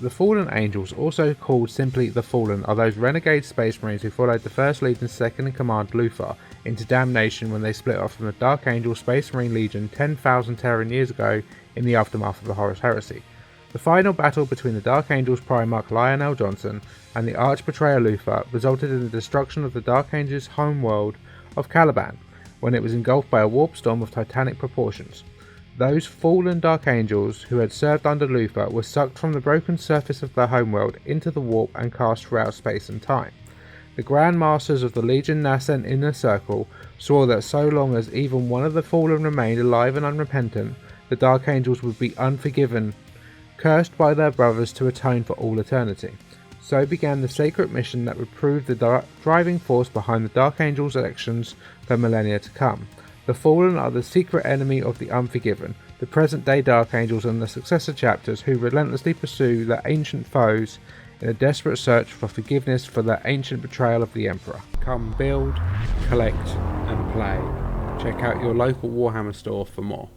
The Fallen Angels, also called simply the Fallen, are those renegade Space Marines who followed the First Legion's second-in-command Luthor into damnation when they split off from the Dark Angel Space Marine Legion 10,000 Terran years ago in the aftermath of the Horus Heresy. The final battle between the Dark Angels Primarch Lionel Johnson and the Arch-Betrayer Luthor resulted in the destruction of the Dark Angels' homeworld of Caliban, when it was engulfed by a warp storm of titanic proportions. Those fallen Dark Angels who had served under Luthor were sucked from the broken surface of their homeworld into the warp and cast throughout space and time. The Grand Masters of the Legion Nascent Inner Circle swore that so long as even one of the Fallen remained alive and unrepentant, the Dark Angels would be unforgiven, cursed by their brothers to atone for all eternity. So began the sacred mission that would prove the driving force behind the Dark Angels' actions for millennia to come. The Fallen are the secret enemy of the Unforgiven, the present-day Dark Angels and the successor chapters who relentlessly pursue their ancient foes in a desperate search for forgiveness for their ancient betrayal of the Emperor. Come build, collect and play. Check out your local Warhammer store for more.